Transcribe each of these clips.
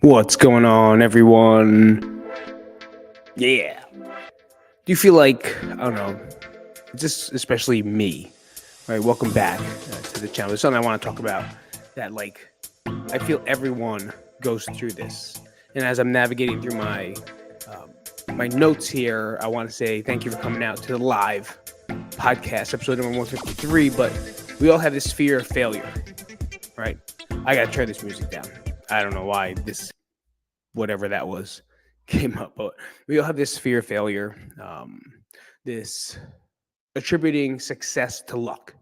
What's going on, everyone? Yeah. Do you feel like, I don't know, just especially me, right? Welcome back to the channel. There's something I want to talk about that, I feel everyone goes through this. And as I'm navigating through my notes here, I want to say thank you for coming out to the live podcast, episode number 153. But we all have this fear of failure, right? I got to turn this music down. I don't know why whatever that was came up, but we all have this fear of failure, this attributing success to luck,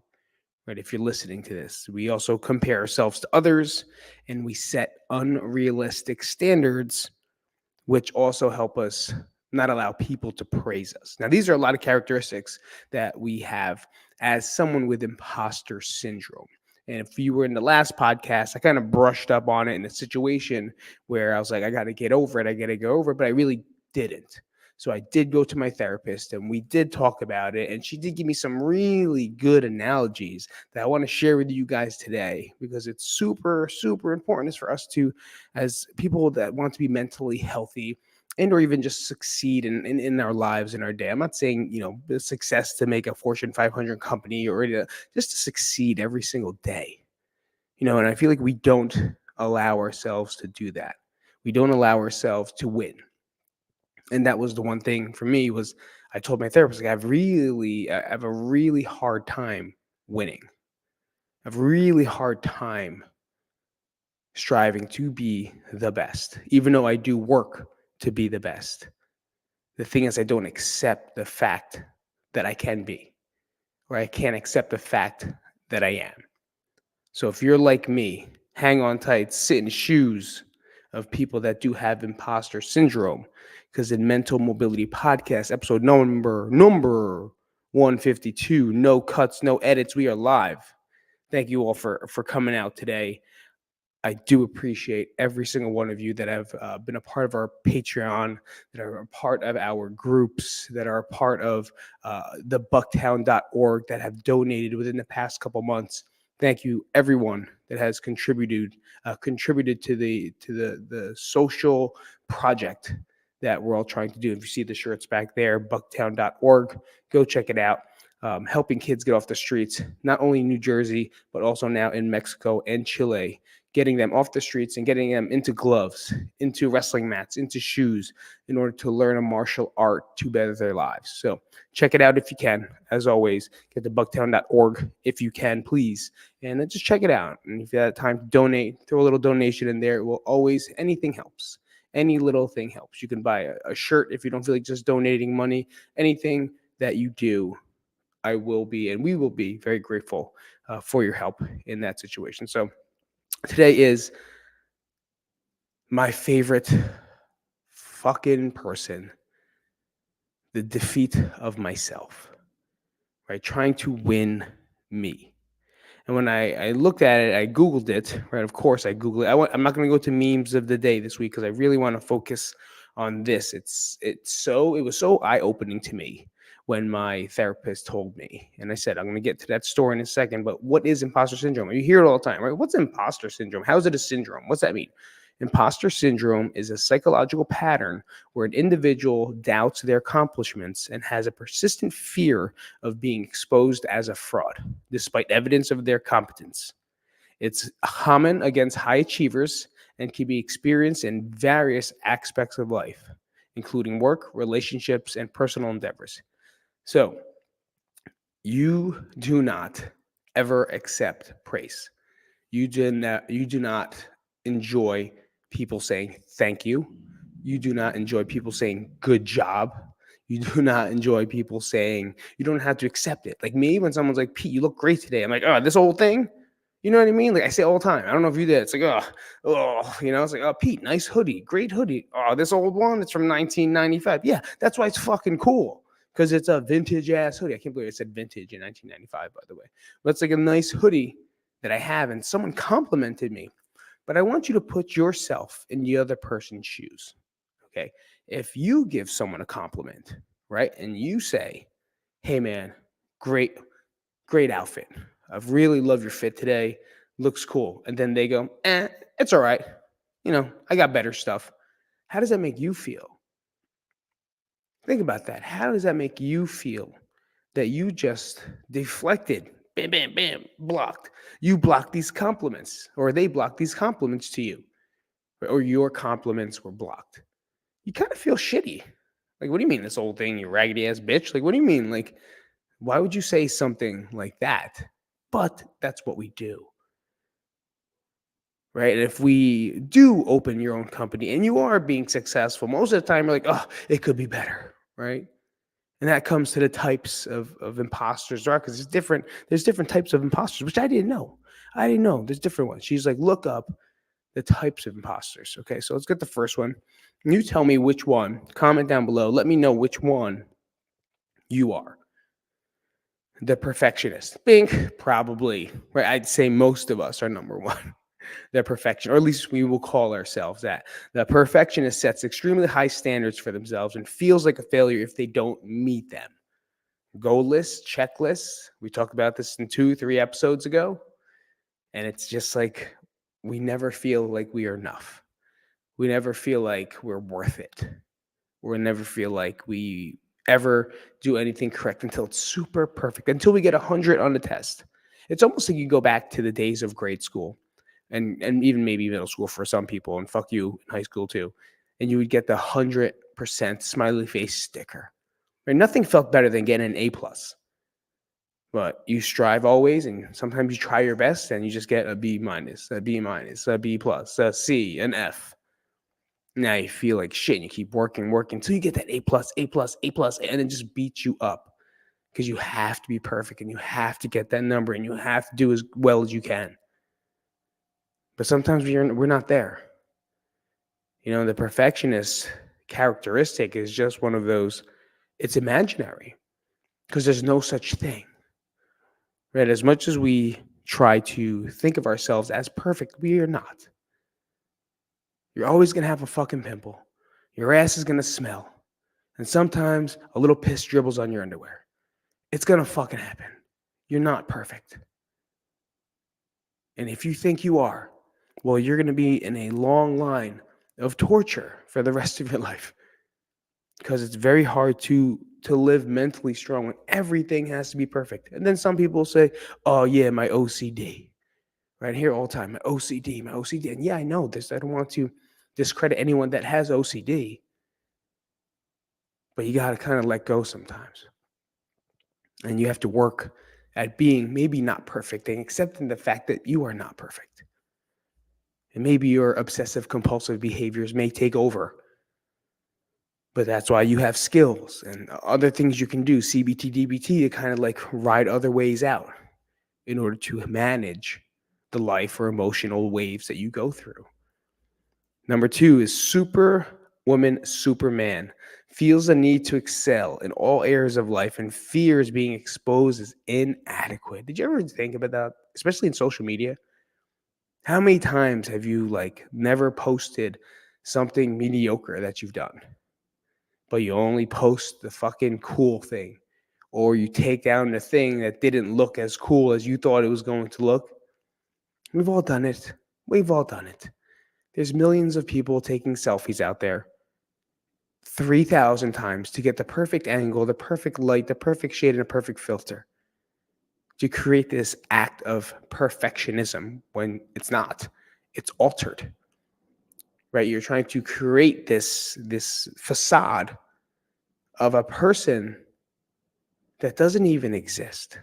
right? If you're listening to this, we also compare ourselves to others and we set unrealistic standards, which also help us not allow people to praise us. Now, these are a lot of characteristics that we have as someone with imposter syndrome. And if you were in the last podcast, I kind of brushed up on it in a situation where I was like, I got to get over it. I got to go over it, but I really didn't. So I did go to my therapist and we did talk about it. And she did give me some really good analogies that I want to share with you guys today because it's super, super important for us to, as people that want to be mentally healthy and or even just succeed in our lives in our day. I'm not saying, the success to make a Fortune 500 company or just to succeed every single day. And I feel like we don't allow ourselves to do that. We don't allow ourselves to win. And that was the one thing for me was I told my therapist, like, I have a really hard time winning. I have a really hard time striving to be the best, even though I do work to be the best. The thing is, I don't accept the fact that I can be, or I can't accept the fact that I am. So if you're like me, hang on tight, sit in shoes of people that do have imposter syndrome. Because in Mental Mobility Podcast, episode number 152, no cuts, no edits, we are live. Thank you all for coming out today. I do appreciate every single one of you that have been a part of our Patreon, that are a part of our groups, that are a part of the bucktown.org, that have donated within the past couple months. Thank you, everyone that has contributed to the social project that we're all trying to do. If you see the shirts back there, bucktown.org, go check it out. Helping kids get off the streets, not only in New Jersey, but also now in Mexico and Chile, getting them off the streets and getting them into gloves, into wrestling mats, into shoes, in order to learn a martial art to better their lives. So check it out if you can. As always, get to bucktown.org if you can, please. And then just check it out. And if you have time to donate, throw a little donation in there. It will always, anything helps. Any little thing helps. You can buy a shirt if you don't feel like just donating money. Anything that you do, I will be, and we will be very grateful for your help in that situation. So today is my favorite fucking person, the defeat of myself, right? Trying to win me. And when I looked at it, I Googled it, right? Of course, I Googled it. I'm not going to go to memes of the day this week because I really want to focus on this. It was so eye-opening to me when my therapist told me. And I said, I'm going to get to that story in a second, but what is imposter syndrome? You hear it all the time, right? What's imposter syndrome? How is it a syndrome? What's that mean? Imposter syndrome is a psychological pattern where an individual doubts their accomplishments and has a persistent fear of being exposed as a fraud, despite evidence of their competence. It's common against high achievers and can be experienced in various aspects of life, including work, relationships, and personal endeavors. So, you do not ever accept praise. You do not enjoy people saying thank you. You do not enjoy people saying good job. You do not enjoy people saying, you don't have to accept it. Like me, when someone's like, Pete, you look great today. I'm like, oh, this old thing? You know what I mean? Like I say all the time. I don't know if you did. It's like, it's like, oh, Pete, nice hoodie, great hoodie. Oh, this old one, it's from 1995. Yeah, that's why it's fucking cool. Because it's a vintage ass hoodie. I can't believe I said vintage in 1995, by the way. But it's like a nice hoodie that I have, and someone complimented me. But I want you to put yourself in the other person's shoes. Okay. If you give someone a compliment, right, and you say, hey man, great outfit. I really love your fit today. looks cool. And then they go, it's all right. I got better stuff. How does that make you feel? Think about that. How does that make you feel that you just deflected? Bam, bam, bam, blocked. You blocked these compliments, or they blocked these compliments to you, or your compliments were blocked. You kind of feel shitty. Like, what do you mean, this old thing, you raggedy ass bitch? Like, what do you mean? Like, why would you say something like that? But that's what we do. Right. And if we do open your own company and you are being successful, most of the time you're like, oh, it could be better. Right. And that comes to the types of imposters there are, because there's different types of imposters, which I didn't know. There's different ones. She's like, look up the types of imposters. Okay, so let's get the first one. You tell me which one. Comment down below. Let me know which one you are. The perfectionist. Bink, probably. Right. I'd say most of us are number one. The perfection, or at least we will call ourselves that. The perfectionist sets extremely high standards for themselves and feels like a failure if they don't meet them. Goal lists, checklists. We talked about this in 2-3 episodes ago. And it's just like we never feel like we are enough. We never feel like we're worth it. We never feel like we ever do anything correct until it's super perfect, until we get 100 on the test. It's almost like you go back to the days of grade school and even maybe middle school for some people, and fuck you in high school too. And you would get the 100% smiley face sticker. Right? Nothing felt better than getting an A plus. But you strive always, and sometimes you try your best, and you just get a B minus, a B minus, a B plus, a C, an F. Now you feel like shit, and you keep working until you get that A plus, A plus, A plus, and it just beats you up because you have to be perfect, and you have to get that number, and you have to do as well as you can. But sometimes we're not there. The perfectionist characteristic is just one of those. It's imaginary because there's no such thing. Right? As much as we try to think of ourselves as perfect, we are not. You're always going to have a fucking pimple. Your ass is going to smell. And sometimes a little piss dribbles on your underwear. It's going to fucking happen. You're not perfect. And if you think you are, well, you're going to be in a long line of torture for the rest of your life. Because it's very hard to live mentally strong when everything has to be perfect. And then some people say, oh, yeah, my OCD. Right here all the time, my OCD. And yeah, I know this. I don't want to discredit anyone that has OCD. But you got to kind of let go sometimes. And you have to work at being maybe not perfect and accepting the fact that you are not perfect. And maybe your obsessive compulsive behaviors may take over. But that's why you have skills and other things you can do, CBT, DBT, to kind of like ride other ways out in order to manage the life or emotional waves that you go through. Number 2 is Superwoman, Superman. Feels a need to excel in all areas of life and fears being exposed as inadequate. Did you ever think about that, especially in social media? How many times have you never posted something mediocre that you've done, but you only post the fucking cool thing, or you take down the thing that didn't look as cool as you thought it was going to look? We've all done it. There's millions of people taking selfies out there 3,000 times to get the perfect angle, the perfect light, the perfect shade, and a perfect filter, to create this act of perfectionism when it's not. It's altered. Right? You're trying to create this facade of a person that doesn't even exist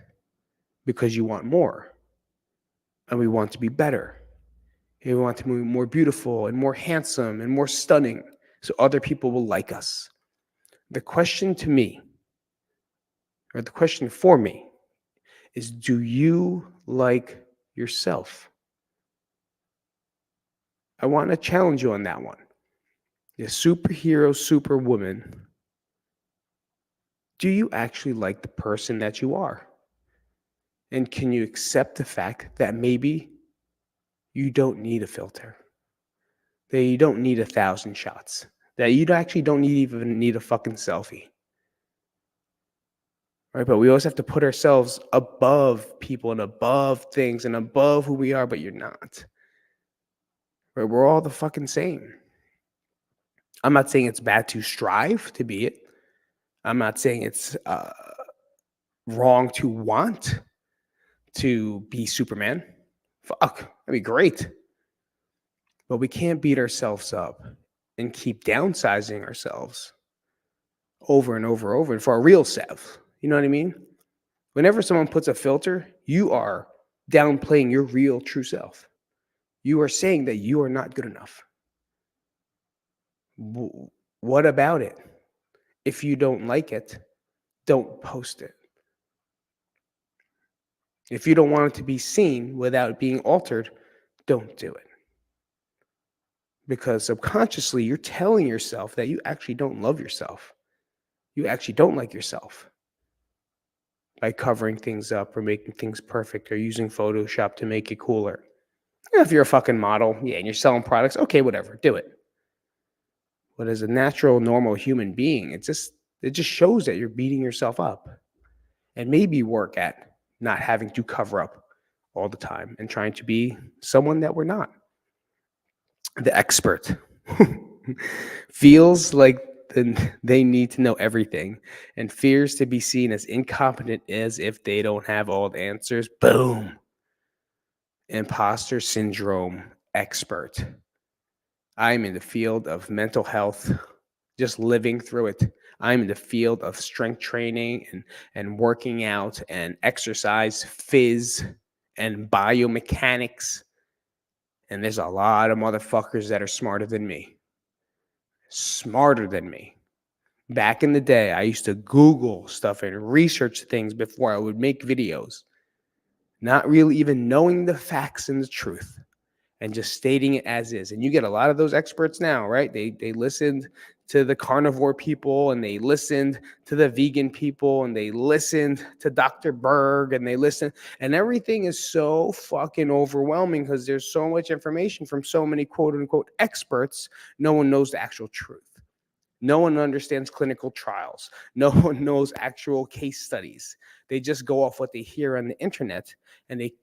because you want more. And we want to be better. And we want to be more beautiful and more handsome and more stunning so other people will like us. The question to me, or the question for me, is, do you like yourself? I want to challenge you on that one. The superhero, superwoman, do you actually like the person that you are? And can you accept the fact that maybe you don't need a filter, that you don't need 1,000 shots, that you actually don't even need a fucking selfie? right? But we always have to put ourselves above people and above things and above who we are, but you're not. Right? We're all the fucking same. I'm not saying it's bad to strive to be it. I'm not saying it's wrong to want to be Superman. Fuck, that'd be great. But we can't beat ourselves up and keep downsizing ourselves over and over and over for our real self. You know what I mean? Whenever someone puts a filter, you are downplaying your real true self. You are saying that you are not good enough. What about it? If you don't like it, don't post it. If you don't want it to be seen without being altered, don't do it. Because subconsciously, you're telling yourself that you actually don't love yourself. You actually don't like yourself by covering things up or making things perfect or using Photoshop to make it cooler. If you're a fucking model, yeah, and you're selling products, okay, whatever, do it. But as a natural, normal human being, it just shows that you're beating yourself up. And maybe work at not having to cover up all the time and trying to be someone that we're not. The expert feels like they need to know everything and fears to be seen as incompetent as if they don't have all the answers. Boom. Imposter syndrome expert. I'm in the field of mental health, just living through it. I'm in the field of strength training and working out and exercise, phys, and biomechanics. And there's a lot of motherfuckers that are smarter than me. Smarter than me. Back in the day, I used to Google stuff and research things before I would make videos, not really even knowing the facts and the truth, and just stating it as is. And you get a lot of those experts now, right? They listened to the carnivore people, and they listened to the vegan people, and they listened to Dr. Berg, and they listened, and everything is so fucking overwhelming because there's so much information from so many quote unquote experts. No one knows the actual truth. No one understands clinical trials. No one knows actual case studies. They just go off what they hear on the internet and they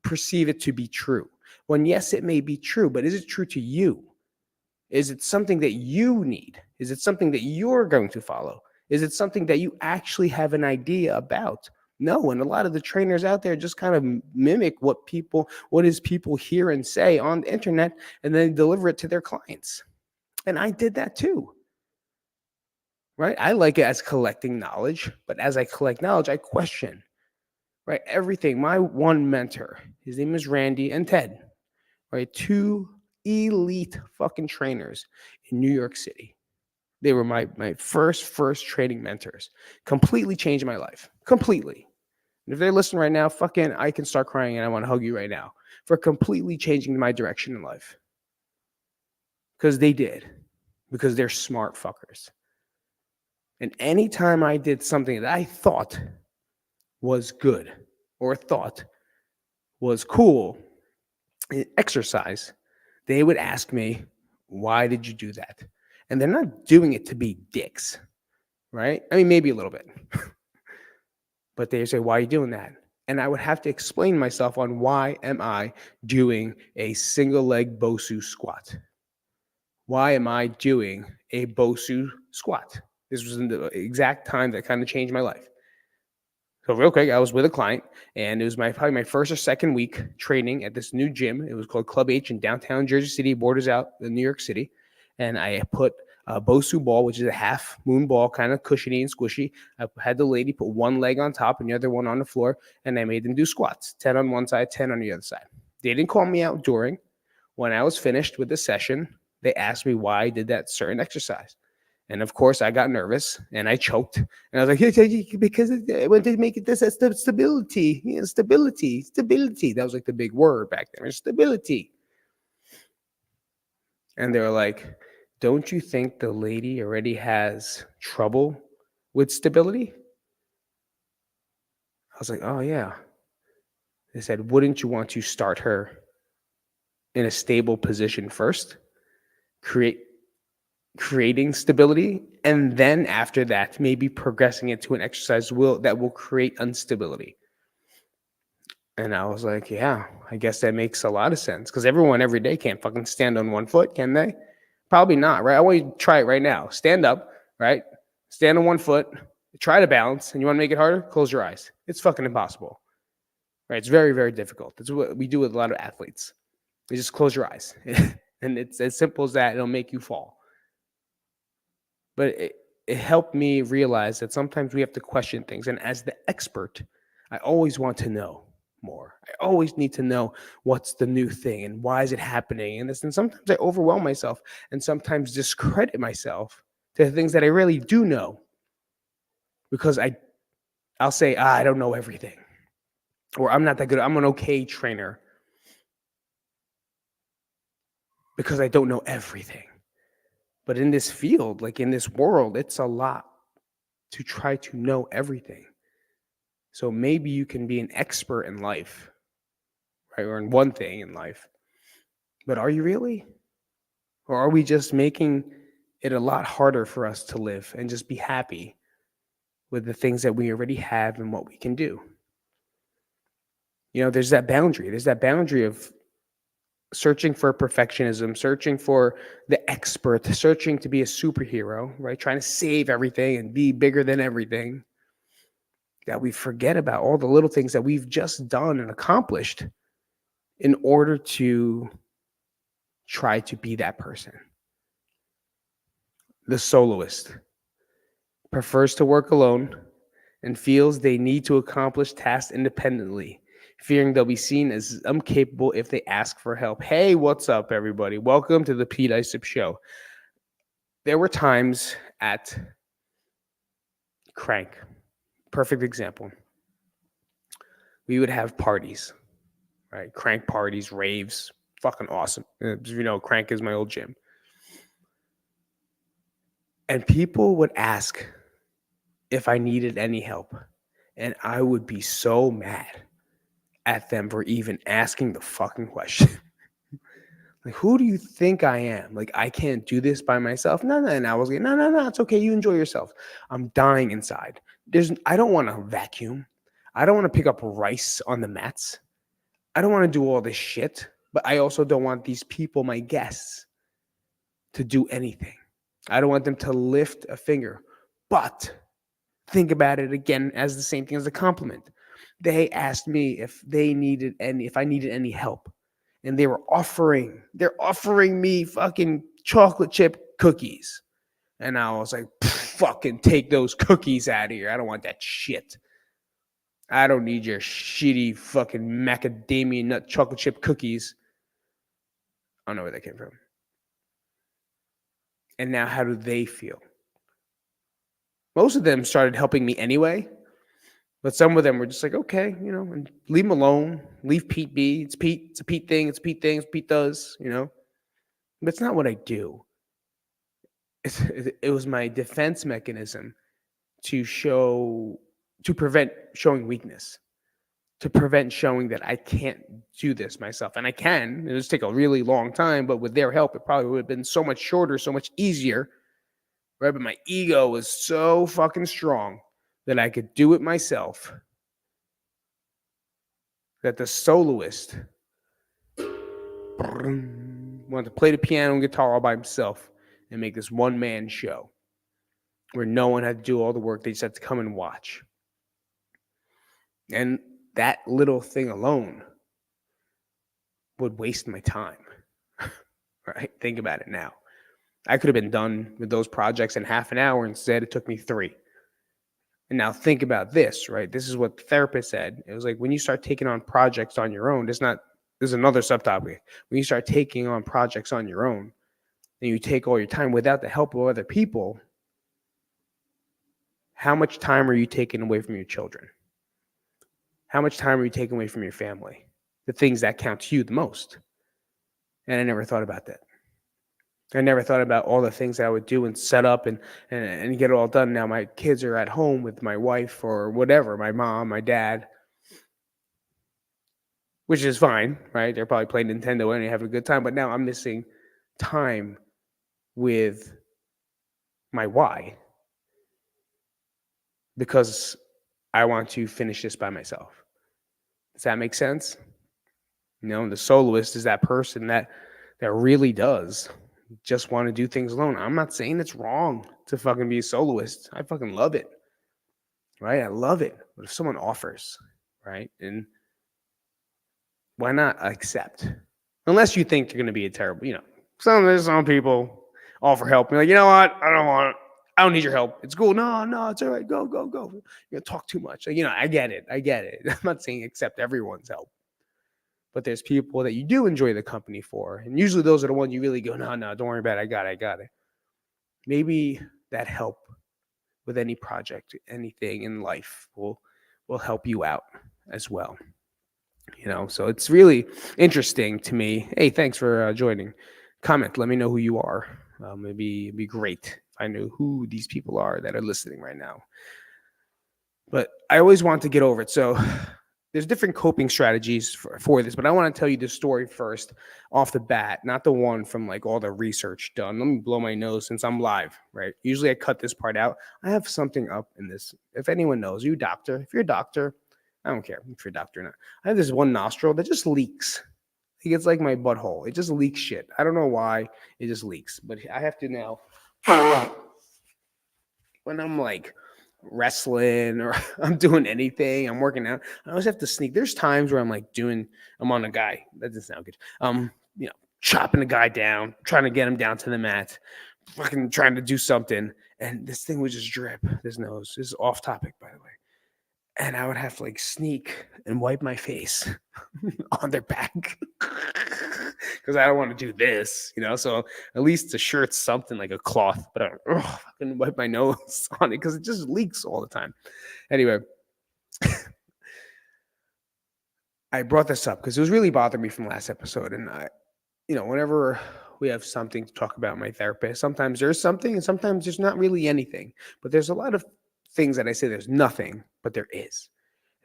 perceive it to be true. When yes, it may be true, but is it true to you? Is it something that you need? Is it something that you're going to follow? Is it something that you actually have an idea about? No, and a lot of the trainers out there just kind of mimic what is people hear and say on the internet, and then deliver it to their clients. And I did that too. Right? I like it as collecting knowledge, but as I collect knowledge, I question, right? Everything. My one mentor, his name is Randy and Ted, right? Two elite fucking trainers in New York City. They were my first training mentors. Completely changed my life. Completely. And if they're listening right now, fucking, I can start crying and I want to hug you right now for completely changing my direction in life. Because they did. Because they're smart fuckers. And anytime I did something that I thought was good or thought was cool in exercise, they would ask me, why did you do that? And they're not doing it to be dicks, right? I mean, maybe a little bit. But they say, why are you doing that? And I would have to explain myself on why am I doing a single leg Bosu squat? Why am I doing a Bosu squat? This was in the exact time that kind of changed my life. So real quick, I was with a client, and it was probably my first or second week training at this new gym. It was called Club H in downtown Jersey City, borders out in New York City. And I put a Bosu ball, which is a half moon ball, kind of cushiony and squishy. I had the lady put one leg on top and the other one on the floor, and I made them do squats, 10 on one side, 10 on the other side. They didn't call me out during. When I was finished with the session, they asked me why I did that certain exercise. And of course, I got nervous and I choked. And I was like, because I want to make it this stability, stability. That was like the big word back then, stability. And they were like, don't you think the lady already has trouble with stability? I was like, oh, yeah. They said, wouldn't you want to start her in a stable position first? Create creating stability, and then after that, maybe progressing it to an exercise that will create instability. And I was like, yeah, I guess that makes a lot of sense because everyone every day can't fucking stand on one foot, can they? Probably not, right? I want you to try it right now. Stand up, right? Stand on one foot, try to balance, and you want to make it harder? Close your eyes. It's fucking impossible, right? It's very, very difficult. That's what we do with a lot of athletes. You just close your eyes, and it's as simple as that. It'll make you fall. But it helped me realize that sometimes we have to question things. And as the expert, I always want to know more. I always need to know what's the new thing and why is it happening. And sometimes I overwhelm myself and sometimes discredit myself to the things that I really do know because I'll say, I don't know everything, or I'm not that good. I'm an okay trainer because I don't know everything. But in this field, like in this world, it's a lot to try to know everything. So maybe you can be an expert in life, right? Or in one thing in life. But are you really? Or are we just making it a lot harder for us to live and just be happy with the things that we already have and what we can do? You know, there's that boundary. There's that boundary of searching for perfectionism, searching for the expert, searching to be a superhero, right? Trying to save everything and be bigger than everything. That we forget about all the little things that we've just done and accomplished in order to try to be that person. The soloist prefers to work alone and feels they need to accomplish tasks independently, fearing they'll be seen as incapable if they ask for help. Hey, what's up, everybody? Welcome to the Pete Isip Show. There were times at Crank, perfect example. We would have parties, right? Crank parties, raves, fucking awesome. You know, Crank is my old gym. And people would ask if I needed any help. And I would be so mad at them for even asking the fucking question. Like, who do you think I am? Like, I can't do this by myself. No. And I was like, no, it's okay. You enjoy yourself. I'm dying inside. I don't want to vacuum. I don't want to pick up rice on the mats. I don't want to do all this shit. But I also don't want these people, my guests, to do anything. I don't want them to lift a finger. But think about it again as the same thing as a compliment. They asked me if I needed any help. And they're offering me fucking chocolate chip cookies. And I was like, fucking take those cookies out of here. I don't want that shit. I don't need your shitty fucking macadamia nut chocolate chip cookies. I don't know where that came from. And now how do they feel? Most of them started helping me anyway. But some of them were just like, okay, you know, and leave him alone. Leave Pete be. It's Pete. It's a Pete thing. It's a Pete thing. It's Pete does, you know. But it's not what I do. It was my defense mechanism to prevent showing weakness, to prevent showing that I can't do this myself. And I can. It'll just take a really long time, but with their help, it probably would have been so much shorter, so much easier. Right? But my ego was so fucking strong that I could do it myself. That the soloist wanted to play the piano and guitar all by himself and make this one-man show where no one had to do all the work. They just had to come and watch. And that little thing alone would waste my time. Right? Think about it now. I could have been done with those projects in half an hour. Instead, it took me 3. And now think about this, right? This is what the therapist said. It was like when you start taking on projects on your own, this is another subtopic. When you start taking on projects on your own and you take all your time without the help of other people, how much time are you taking away from your children? How much time are you taking away from your family? The things that count to you the most. And I never thought about that. I never thought about all the things that I would do and set up and get it all done. Now my kids are at home with my wife or whatever, my mom, my dad, which is fine, right? They're probably playing Nintendo and having a good time. But now I'm missing time with my why, because I want to finish this by myself. Does that make sense? The soloist is that person that really does just want to do things alone. I'm not saying it's wrong to fucking be a soloist. I fucking love it. Right? I love it. But if someone offers, right? And why not accept? Unless you think you're going to be a terrible, some people offer help. You're like, you know what? I don't need your help. It's cool. No, it's all right. Go. You talk too much. I get it. I'm not saying accept everyone's help. But there's people that you do enjoy the company for. And usually those are the ones you really go, no, don't worry about it. I got it. Maybe that help with any project, anything in life will help you out as well. So it's really interesting to me. Hey, thanks for joining. Comment, let me know who you are. It'd be great if I knew who these people are that are listening right now. But I always want to get over it. So there's different coping strategies for this, but I want to tell you the story first off the bat, not the one from like all the research done. Let me blow my nose since I'm live, right? Usually I cut this part out. I have something up in this. If anyone knows, if you're a doctor, I don't care if you're a doctor or not. I have this one nostril that just leaks. It's like my butthole. It just leaks shit. I don't know why it just leaks, but I have to now, when I'm like wrestling or I'm doing anything, I'm working out, I always have to sneak. There's times where I'm on a guy. That doesn't sound good. Chopping a guy down, trying to get him down to the mat, fucking trying to do something. And this thing would just drip. This nose. This is off topic, by the way. And I would have to like sneak and wipe my face on their back because I don't want to do this, So at least the shirt's something like a cloth, but I can wipe my nose on it because it just leaks all the time. Anyway, I brought this up because it was really bothering me from last episode. And whenever we have something to talk about, my therapist, sometimes there's something and sometimes there's not really anything. But there's a lot of things that I say there's nothing, but there is.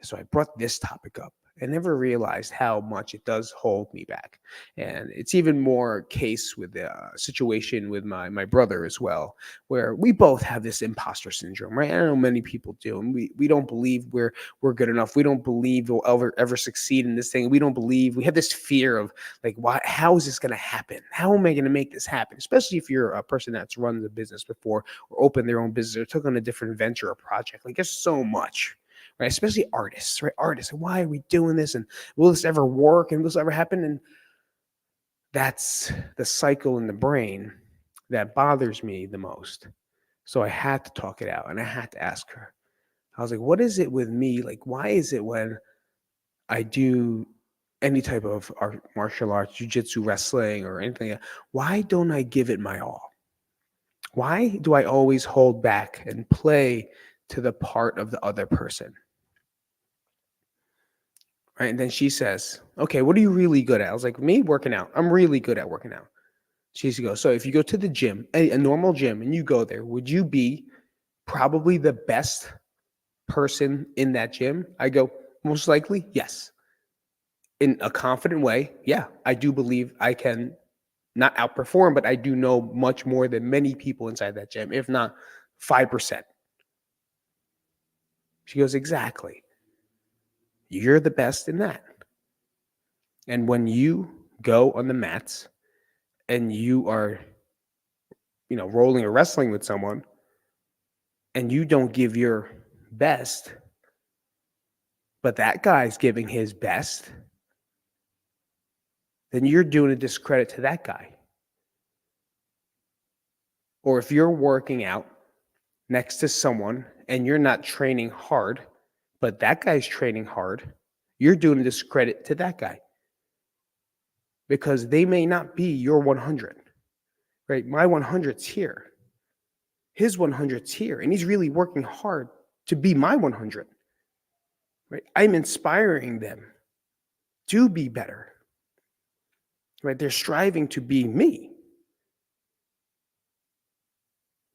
So I brought this topic up. I never realized how much it does hold me back. And it's even more case with the situation with my brother as well, where we both have this imposter syndrome, right? I don't know many people do. And we don't believe we're good enough. We don't believe we'll ever succeed in this thing. We don't believe, we have this fear of like, how is this going to happen? How am I going to make this happen? Especially if you're a person that's run the business before or opened their own business or took on a different venture or project. Like there's so much. Right, especially artists, right? Artists, why are we doing this? And will this ever work? And will this ever happen? And that's the cycle in the brain that bothers me the most. So I had to talk it out and I had to ask her. I was like, what is it with me? Like, why is it when I do any type of martial arts, jiu-jitsu, wrestling, or anything, why don't I give it my all? Why do I always hold back and play to the part of the other person? Right. And then she says, okay, what are you really good at? I was like, me working out. I'm really good at working out. She goes, so if you go to the gym, a normal gym, and you go there, would you be probably the best person in that gym? I go, most likely, yes. In a confident way, yeah, I do believe I can not outperform, but I do know much more than many people inside that gym, if not 5%. She goes, exactly. You're the best in that. And when you go on the mats and you are, rolling or wrestling with someone and you don't give your best, but that guy's giving his best, then you're doing a discredit to that guy. Or if you're working out next to someone and you're not training hard, but that guy's training hard, you're doing a discredit to that guy. Because they may not be your 100, right? My 100's here. His 100's here. And he's really working hard to be my 100, right? I'm inspiring them to be better, right? They're striving to be me.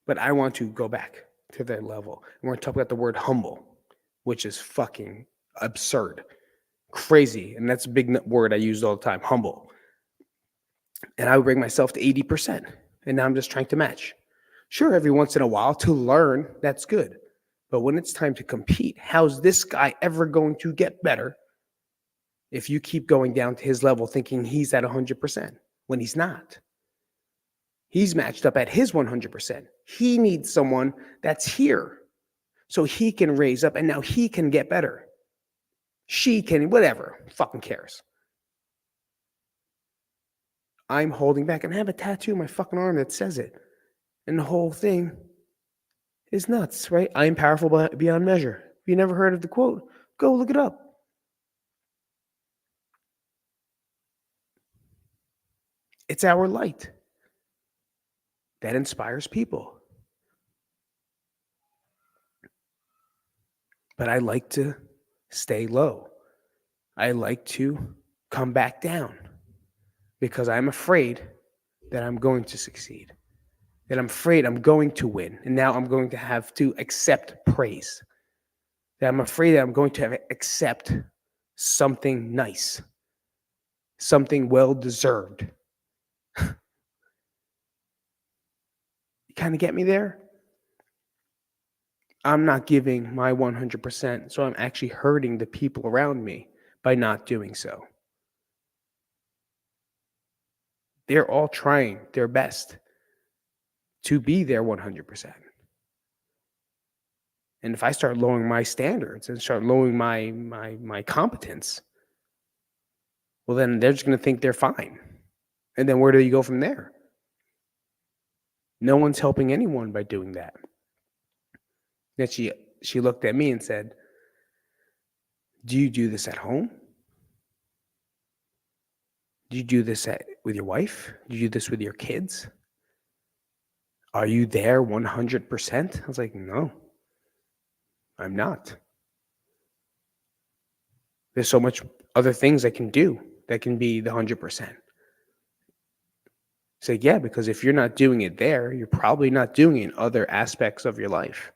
But I want to go back to their level. And we're going to talk about the word humble, which is fucking absurd, crazy. And that's a big word I use all the time, humble. And I would bring myself to 80%. And now I'm just trying to match. Sure, every once in a while to learn, that's good. But when it's time to compete, how's this guy ever going to get better if you keep going down to his level thinking he's at 100% when he's not? He's matched up at his 100%. He needs someone that's here so he can raise up and now he can get better. She can, whatever, fucking cares. I'm holding back and I have a tattoo on my fucking arm that says it. And the whole thing is nuts, right? I am powerful beyond measure. If you never heard of the quote, go look it up. It's our light that inspires people. But I like to stay low. I like to come back down because I'm afraid that I'm going to succeed, that I'm afraid I'm going to win. And now I'm going to have to accept praise, that I'm afraid that I'm going to have to accept something nice, something well deserved. You kind of get me there? I'm not giving my 100%, so I'm actually hurting the people around me by not doing so. They're all trying their best to be their 100%. And if I start lowering my standards and start lowering my competence, well, then they're just going to think they're fine. And then where do you go from there? No one's helping anyone by doing that. Then she looked at me and said, "Do you do this at home? Do you do this with your wife? Do you do this with your kids? Are you there 100%?" I was like, "No, I'm not. There's so much other things I can do that can be the 100%. Say, yeah, because if you're not doing it there, you're probably not doing it in other aspects of your life.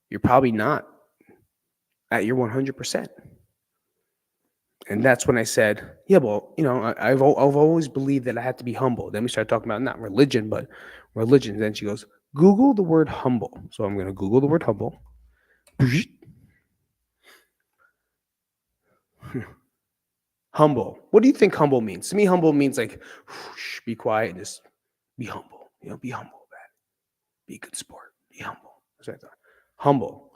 You're probably not at your 100%. And that's when I said, yeah, well, I've always believed that I had to be humble. Then we started talking about not religion, but religion. Then she goes, Google the word humble. So I'm going to Google the word humble. Humble. What do you think humble means? To me, humble means like, whoosh, be quiet and just be humble. Be humble, man. Be a good sport. Be humble. That's what I thought. Humble.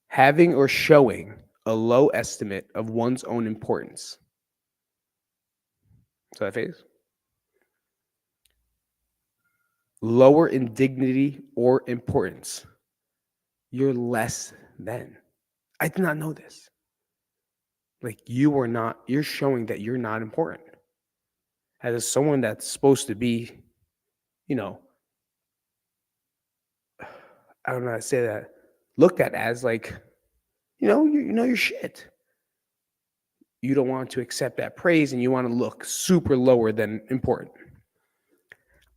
Having or showing a low estimate of one's own importance. So that phase. Lower in dignity or importance. You're less than. I did not know this. Like you're showing that you're not important. As someone that's supposed to be, I don't know how to say that, looked at as like, your shit. You don't want to accept that praise and you want to look super lower than important.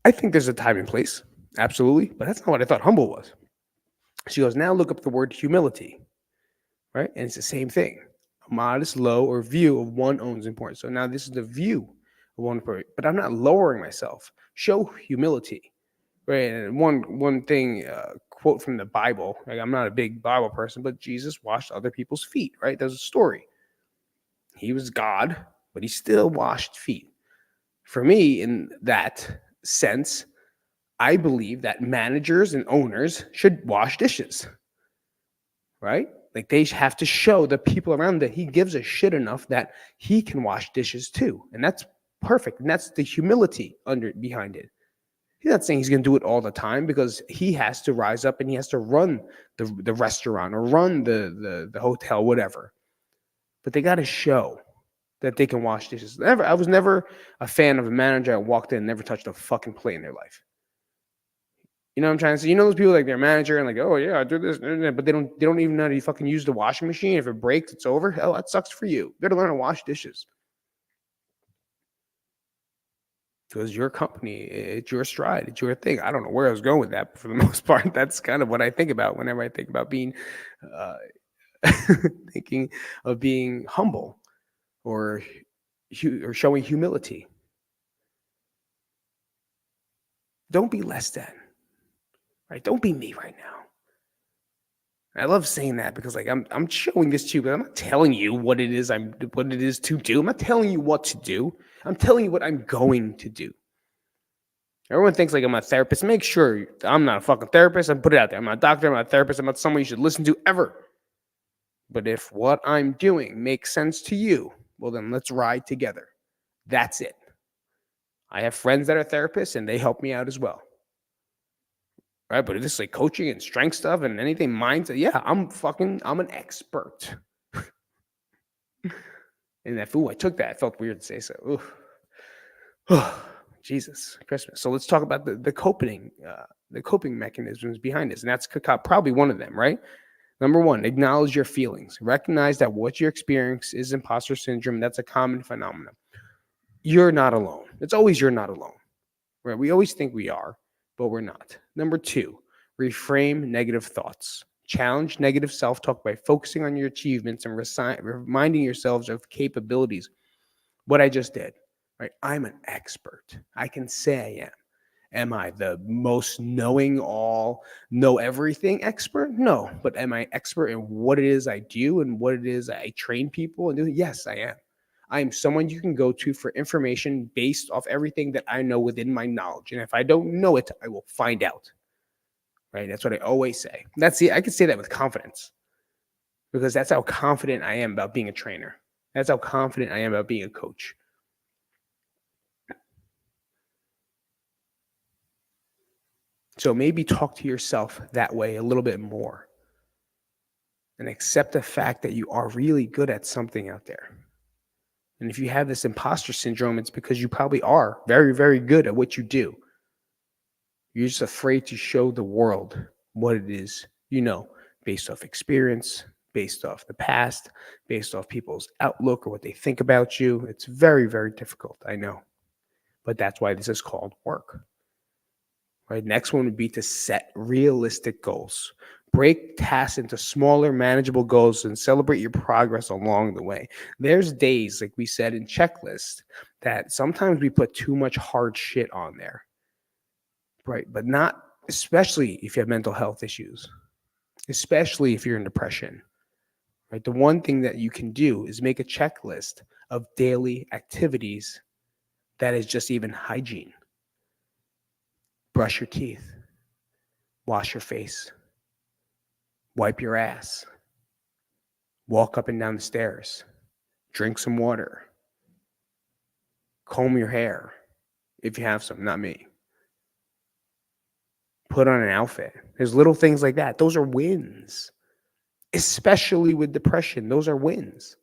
I think there's a time and place, absolutely, but that's not what I thought humble was. She goes, now look up the word humility, right? And it's the same thing. A modest, low, or view of one own's importance. So now this is the view of one person, but I'm not lowering myself. Show humility, right? And one thing, quote from the Bible. Like, I'm not a big Bible person, but Jesus washed other people's feet, right? There's a story. He was God, but he still washed feet. For me, in that sense, I believe that managers and owners should wash dishes, right? Like they have to show the people around that he gives a shit enough that he can wash dishes too. And that's perfect. And that's the humility behind it. He's not saying he's going to do it all the time because he has to rise up and he has to run the restaurant or run the hotel, whatever. But they got to show that they can wash dishes. I was never a fan of a manager that walked in and never touched a fucking plate in their life. You know what I'm trying to say? Those people like their manager and like, oh yeah, I do this, but they don't even know how to fucking use the washing machine. If it breaks, it's over. Hell, that sucks for you. You better learn to wash dishes. Because your company, it's your stride, it's your thing. I don't know where I was going with that, but for the most part, that's kind of what I think about whenever I think about being, thinking of being humble or showing humility. Don't be less than. Right? Don't be me right now. I love saying that because like I'm showing this to you, but I'm not telling you what it is to do. I'm not telling you what to do. I'm telling you what I'm going to do. Everyone thinks like I'm a therapist. Make sure I'm not a fucking therapist. And put it out there. I'm not a doctor. I'm not a therapist. I'm not someone you should listen to ever. But if what I'm doing makes sense to you, well then let's ride together. That's it. I have friends that are therapists and they help me out as well. Right? But if this is like coaching and strength stuff and anything mindset, yeah, I'm an expert. And that I took that. It felt weird to say so. Jesus Christmas. So let's talk about the coping mechanisms behind this, and that's probably one of them, right? Number one, acknowledge your feelings. Recognize that what you experience is imposter syndrome. That's a common phenomenon. You're not alone. It's always you're not alone, right? We always think we are, but we're not. Number two, reframe negative thoughts. Challenge negative self-talk by focusing on your achievements and reminding yourselves of capabilities. What I just did, right? I'm an expert. I can say I am. Am I the most know everything expert? No, but am I expert in what it is I do and what it is I train people and do? Yes, I am. I am someone you can go to for information based off everything that I know within my knowledge. And if I don't know it, I will find out. Right? That's what I always say. I can say that with confidence because that's how confident I am about being a trainer. That's how confident I am about being a coach. So maybe talk to yourself that way a little bit more and accept the fact that you are really good at something out there. And if you have this imposter syndrome, it's because you probably are very, very good at what you do. You're just afraid to show the world what it is you know, based off experience, based off the past, based off people's outlook or what they think about you. It's very, very difficult, I know. But that's why this is called work. Right. Next one would be to set realistic goals. Break tasks into smaller, manageable goals and celebrate your progress along the way. There's days, like we said in checklist, that sometimes we put too much hard shit on there. Right. But not, especially if you have mental health issues, especially if you're in depression. Right. The one thing that you can do is make a checklist of daily activities that is just even hygiene. Brush your teeth, wash your face, wipe your ass, walk up and down the stairs, drink some water, comb your hair if you have some, not me. Put on an outfit. There's little things like that. Those are wins, especially with depression. Those are wins.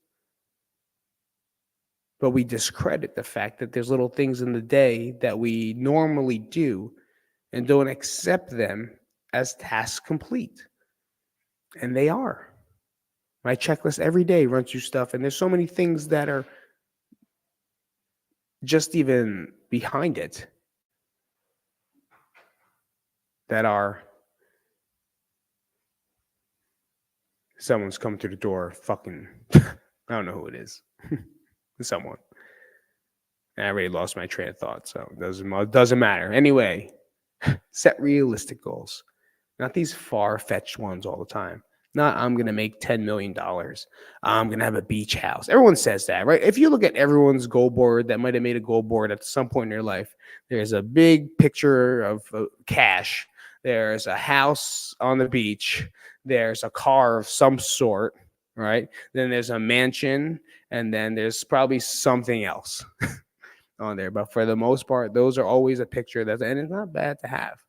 But we discredit the fact that there's little things in the day that we normally do and don't accept them as tasks complete. And they are. My checklist every day runs through stuff, and there's so many things that are just even behind it that are someone's come through the door fucking I don't know who it is. Someone. And I already lost my train of thought, so it doesn't matter. Anyway, set realistic goals. Not these far-fetched ones all the time. Not I'm going to make $10 million. I'm going to have a beach house. Everyone says that, right? If you look at everyone's goal board that might have made a goal board at some point in their life, there's a big picture of cash. There's a house on the beach. There's a car of some sort, right? Then there's a mansion, and then there's probably something else on there. But for the most part, those are always a picture and it's not bad to have.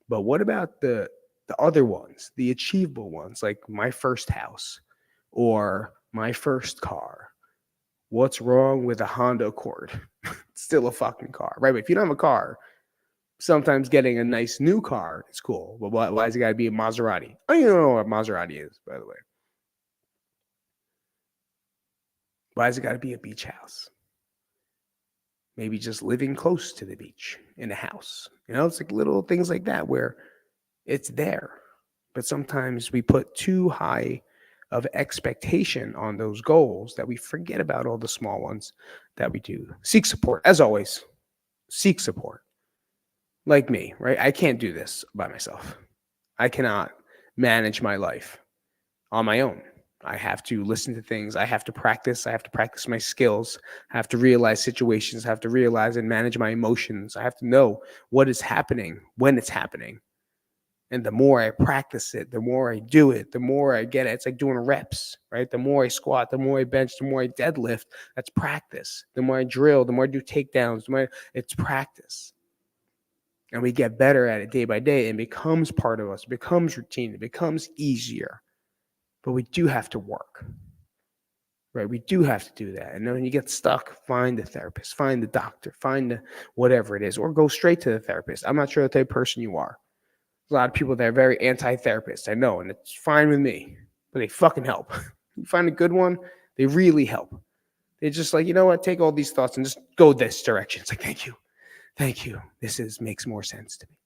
But what about the other ones, the achievable ones, like my first house or my first car? What's wrong with a Honda Accord? It's still a fucking car, right? But if you don't have a car, sometimes getting a nice new car is cool. But why is it got to be a Maserati? I don't even know what Maserati is, by the way. Why has it got to be a beach house? Maybe just living close to the beach in a house. It's like little things like that where it's there. But sometimes we put too high of expectation on those goals that we forget about all the small ones that we do. Seek support. As always, seek support. like me, right? I can't do this by myself. I cannot manage my life on my own. I have to listen to things. I have to practice. I have to practice my skills. I have to realize situations. I have to realize and manage my emotions. I have to know what is happening when it's happening. And the more I practice it, the more I do it, the more I get it. It's like doing reps, right? The more I squat, the more I bench, the more I deadlift. That's practice. The more I drill, the more I do takedowns, it's practice. And we get better at it day by day. It becomes part of us. It becomes routine. It becomes easier. But we do have to work, right? We do have to do that. And then when you get stuck, find the therapist, find the doctor, find the whatever it is, or go straight to the therapist. I'm not sure the type of person you are. There's a lot of people that are very anti-therapist, I know, and it's fine with me, but they fucking help. You find a good one, they really help. They're just like, you know what, take all these thoughts and just go this direction. It's like, thank you. Thank you. Makes more sense to me.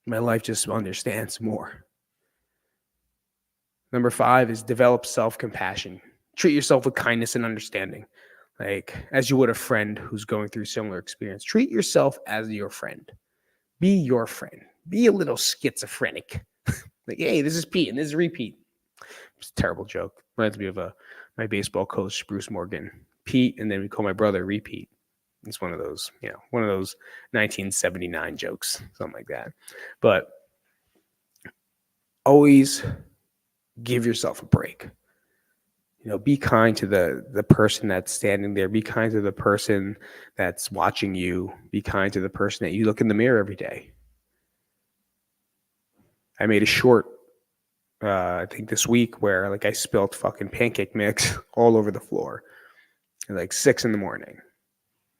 My life just understands more. Number 5 is develop self-compassion. Treat yourself with kindness and understanding. Like as you would a friend who's going through similar experience. Treat yourself as your friend. Be your friend. Be a little schizophrenic. Like, hey, this is Pete and this is Repeat. It's a terrible joke. Reminds me of my baseball coach, Bruce Morgan. Pete, and then we call my brother Repeat. It's one of those 1979 jokes, something like that. But always give yourself a break. Be kind to the person that's standing there. Be kind to the person that's watching you. Be kind to the person that you look in the mirror every day. I made a short, I think this week, where like I spilled fucking pancake mix all over the floor at like 6 a.m.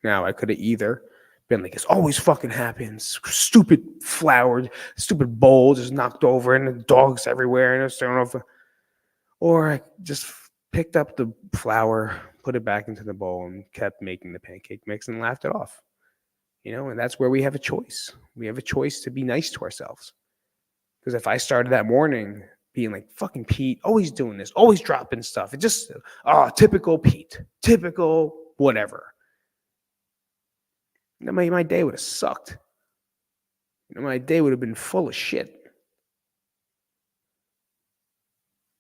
Now I could have either been like, this always fucking happens. Stupid flour, stupid bowl just knocked over and the dogs everywhere. And I don't know if, or I just picked up the flour, put it back into the bowl and kept making the pancake mix and laughed it off. And that's where we have a choice. We have a choice to be nice to ourselves. Because if I started that morning being like, fucking Pete, always doing this, always dropping stuff, it just, typical Pete, typical whatever. My day would have sucked. My day would have been full of shit.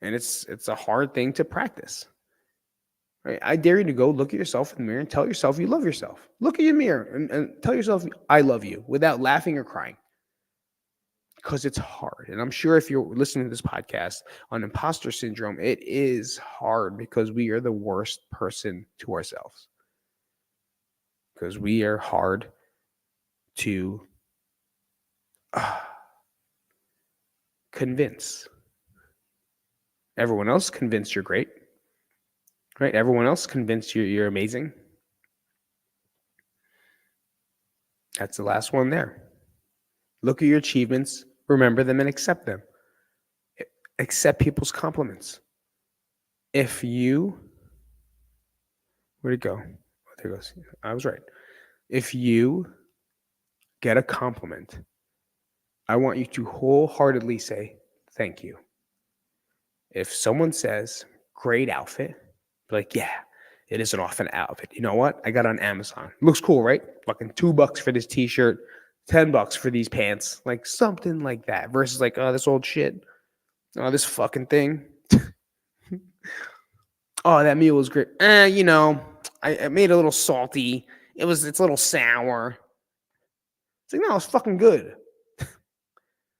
And it's a hard thing to practice. Right? I dare you to go look at yourself in the mirror and tell yourself you love yourself. Look at your mirror and tell yourself, I love you, without laughing or crying. Because it's hard. And I'm sure if you're listening to this podcast on imposter syndrome, it is hard because we are the worst person to ourselves. Because we are hard to convince. Everyone else convinced you're great. Right? Everyone else convinced you're amazing. That's the last one there. Look at your achievements, remember them, and accept them. Accept people's compliments. If you... Where'd it go? Oh, there it goes. I was right. If you get a compliment, I want you to wholeheartedly say, thank you. If someone says, great outfit, be like, yeah, it is an awesome outfit. You know what? I got it on Amazon. Looks cool, right? Fucking $2 for this t-shirt, $10 for these pants, like something like that. Versus like, oh, this old shit. Oh, this fucking thing. Oh, that meal was great. I made it a little salty. It's a little sour. It's like, no, it's fucking good.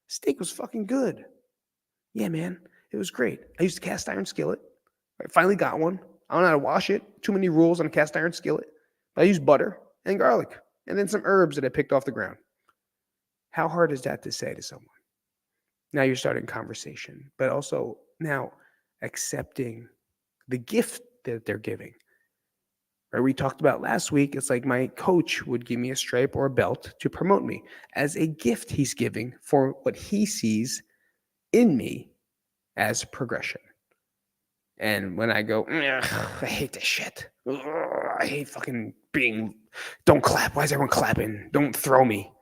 Steak was fucking good. Yeah, man. It was great. I used a cast iron skillet. I finally got one. I don't know how to wash it. Too many rules on a cast iron skillet. But I used butter and garlic and then some herbs that I picked off the ground. How hard is that to say to someone? Now you're starting conversation, but also now accepting the gift that they're giving. Right? We talked about last week, it's like my coach would give me a stripe or a belt to promote me as a gift he's giving for what he sees in me as progression. And when I go, I hate this shit. I hate fucking don't clap. Why is everyone clapping? Don't throw me.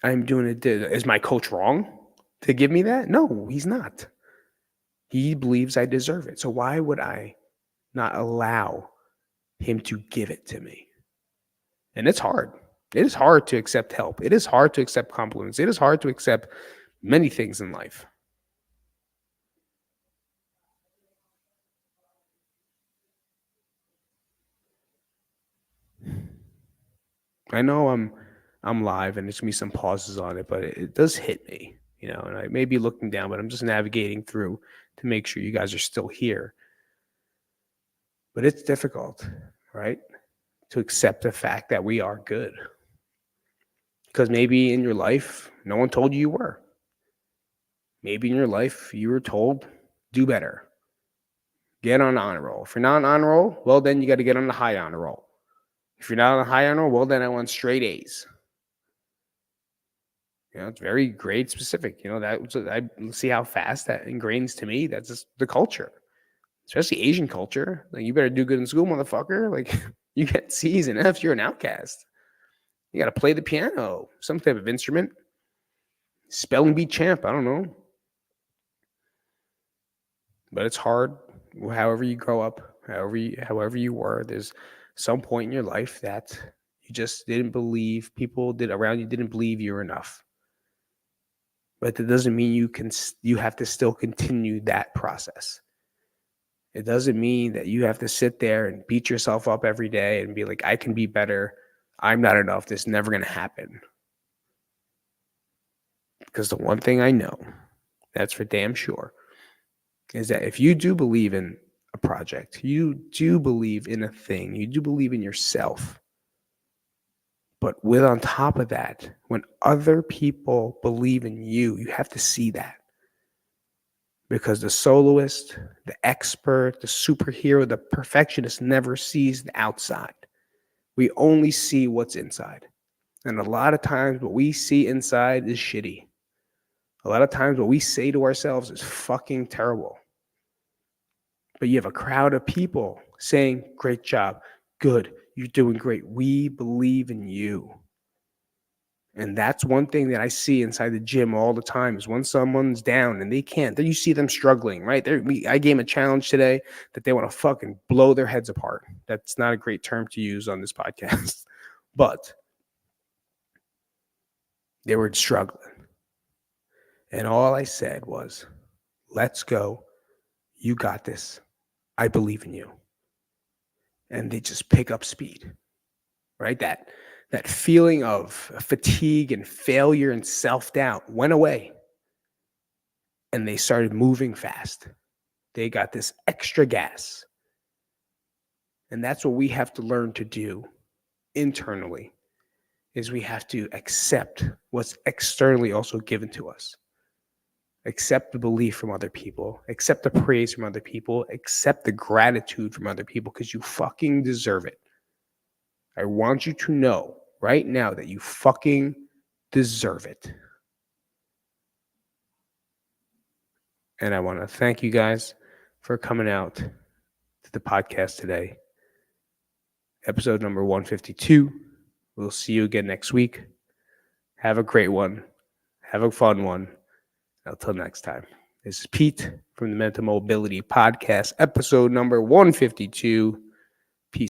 I'm doing it. Is my coach wrong to give me that? No, he's not. He believes I deserve it. So why would I not allow him to give it to me? And it's hard. It is hard to accept help. It is hard to accept compliments. It is hard to accept many things in life. I know I'm live and there's gonna be some pauses on it, but it does hit me, and I may be looking down, but I'm just navigating through to make sure you guys are still here. But it's difficult, right? To accept the fact that we are good. Because maybe in your life, no one told you you were. Maybe in your life, you were told, do better, get on honor roll. If you're not on honor roll, well, then you got to get on the high honor roll. If you're not on the high honor roll, well, then I want straight A's. It's very grade specific. I see how fast that ingrains to me. That's just the culture, especially Asian culture. Like, you better do good in school, motherfucker. Like, you get C's and F's, you're an outcast. You got to play the piano, some type of instrument. Spelling bee champ, I don't know. But it's hard. However you grow up, however you were, there's some point in your life that you just didn't believe, people did around you didn't believe you were enough. But that doesn't mean you have to still continue that process. It doesn't mean that you have to sit there and beat yourself up every day and be like, I can be better. I'm not enough. This is never going to happen. Because the one thing I know, that's for damn sure, is that if you do believe in a project, you do believe in a thing, you do believe in yourself, but with on top of that, when other people believe in you, you have to see that. Because the soloist, the expert, the superhero, the perfectionist never sees the outside. We only see what's inside. And a lot of times what we see inside is shitty. A lot of times what we say to ourselves is fucking terrible. But you have a crowd of people saying, great job, good, you're doing great. We believe in you. And that's one thing that I see inside the gym all the time is when someone's down and they can't, then you see them struggling, right? I gave them a challenge today that they want to fucking blow their heads apart. That's not a great term to use on this podcast, but they were struggling. And all I said was, let's go. You got this. I believe in you. And they just pick up speed, right? That feeling of fatigue and failure and self-doubt went away. And they started moving fast. They got this extra gas. And that's what we have to learn to do internally, is we have to accept what's externally also given to us. Accept the belief from other people, accept the praise from other people, accept the gratitude from other people, because you fucking deserve it. I want you to know right now that you fucking deserve it. And I want to thank you guys for coming out to the podcast today. Episode number 152. We'll see you again next week. Have a great one. Have a fun one. Until next time. This is Pete from the Mental Mobility Podcast, episode number 152.